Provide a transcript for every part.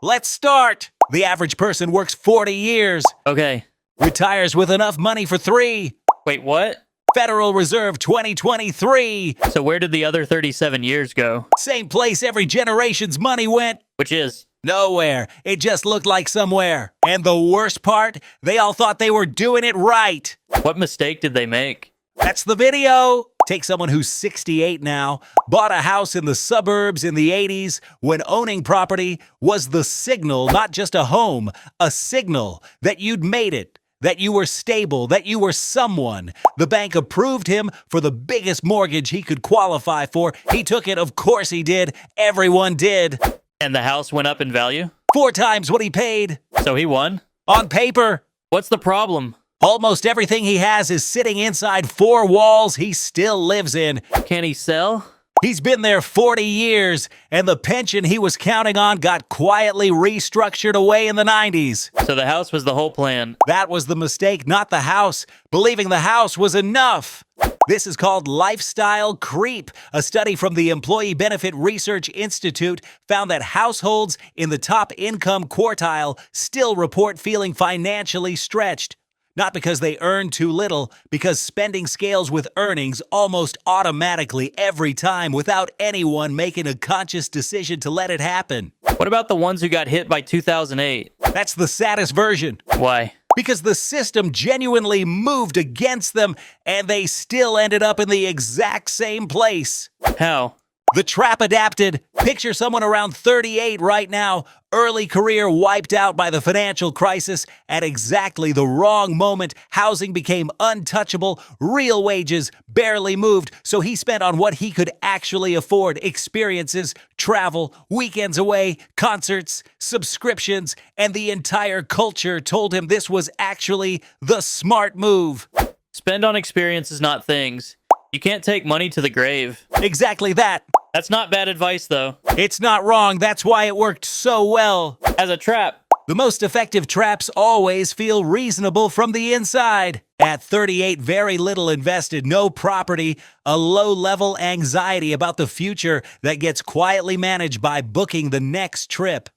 Let's start. The average person works 40 years, Okay. retires with enough money for 3. Wait, what? Federal Reserve 2023. So where did the other 37 years go? Same place every generation's money went. Which is? Nowhere. It just looked like somewhere. And the worst part, they all thought they were doing it right. What mistake did they make? That's the video. Take someone who's 68 now, bought a house in the suburbs in the 80s when owning property was the signal, not just a home, a signal that you'd made it, that you were stable, that you were someone. The bank approved him for the biggest mortgage he could qualify for. He took it, of course he did. Everyone did. And the house went up in value? 4 times what he paid. So he won? On paper. What's the problem? Almost everything he has is sitting inside 4 walls he still lives in. Can he sell? He's been there 40 years, and the pension he was counting on got quietly restructured away in the 90s. So the house was the whole plan. That was the mistake, not the house. Believing the house was enough. This is called lifestyle creep. A study from the Employee Benefit Research Institute found that households in the top income quartile still report feeling financially stretched. Not because they earn too little, because spending scales with earnings almost automatically every time without anyone making a conscious decision to let it happen. What about the ones who got hit by 2008? That's the saddest version. Why? Because the system genuinely moved against them and they still ended up in the exact same place. How? The trap adapted. Picture someone around 38 right now, early career wiped out by the financial crisis. At exactly the wrong moment, housing became untouchable, real wages barely moved, so he spent on what he could actually afford: experiences, travel, weekends away, concerts, subscriptions, and the entire culture told him this was actually the smart move. Spend on experiences, not things. You can't take money to the grave. Exactly that. That's not bad advice, though. It's not wrong. That's why it worked so well. As a trap. The most effective traps always feel reasonable from the inside. At 38, very little invested, no property, a low-level anxiety about the future that gets quietly managed by booking the next trip.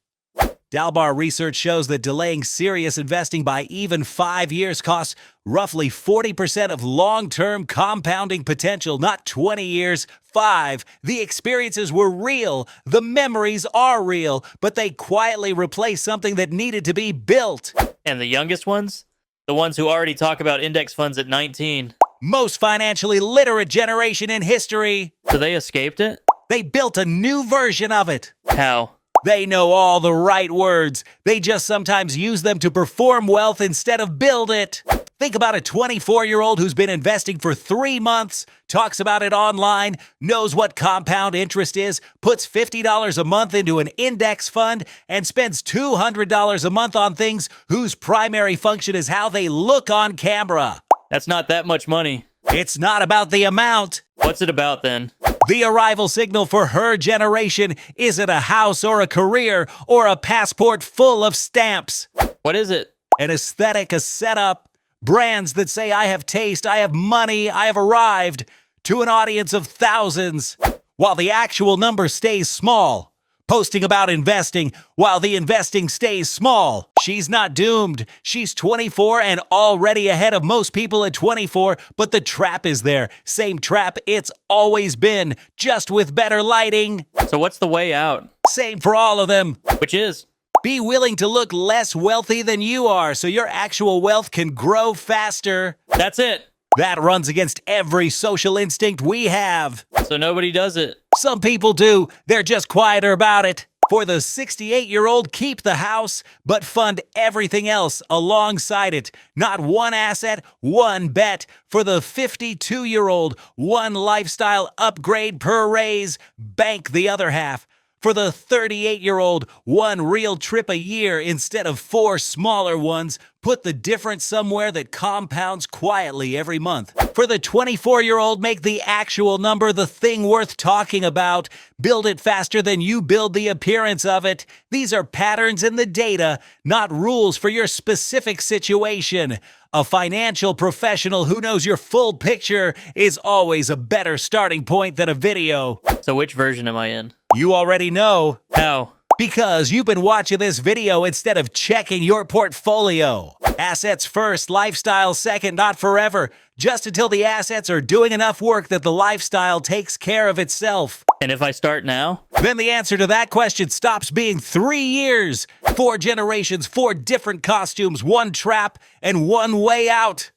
Dalbar research shows that delaying serious investing by even 5 years costs roughly 40% of long-term compounding potential, not 20 years, 5. The experiences were real, the memories are real, but they quietly replace something that needed to be built. And the youngest ones? The ones who already talk about index funds at 19. Most financially literate generation in history. So they escaped it? They built a new version of it. How? They know all the right words. They just sometimes use them to perform wealth instead of build it. Think about a 24-year-old who's been investing for 3 months, talks about it online, knows what compound interest is, puts $50 a month into an index fund, and spends $200 a month on things whose primary function is how they look on camera. That's not that much money. It's not about the amount. What's it about, then? The arrival signal for her generation isn't a house or a career or a passport full of stamps. What is it? An aesthetic, a setup, brands that say, I have taste, I have money, I have arrived, to an audience of thousands, while the actual number stays small. Posting about investing while the investing stays small. She's not doomed. She's 24 and already ahead of most people at 24, but the trap is there. Same trap it's always been, just with better lighting. So what's the way out? Same for all of them. Which is? Be willing to look less wealthy than you are so your actual wealth can grow faster. That's it. That runs against every social instinct we have. So nobody does it. Some people do. They're just quieter about it. For the 68-year-old, keep the house, but fund everything else alongside it. Not one asset, one bet. For the 52-year-old, one lifestyle upgrade per raise, bank the other half. For the 38-year-old, one real trip a year instead of 4 smaller ones. Put the difference somewhere that compounds quietly every month. For the 24-year-old, make the actual number the thing worth talking about. Build it faster than you build the appearance of it. These are patterns in the data, not rules for your specific situation. A financial professional who knows your full picture is always a better starting point than a video. So which version am I in? You already know. How? Because you've been watching this video instead of checking your portfolio. Assets first, lifestyle second, not forever. Just until the assets are doing enough work that the lifestyle takes care of itself. And if I start now? Then the answer to that question stops being 3 years. 4 generations, 4 different costumes, 1 trap, and 1 way out.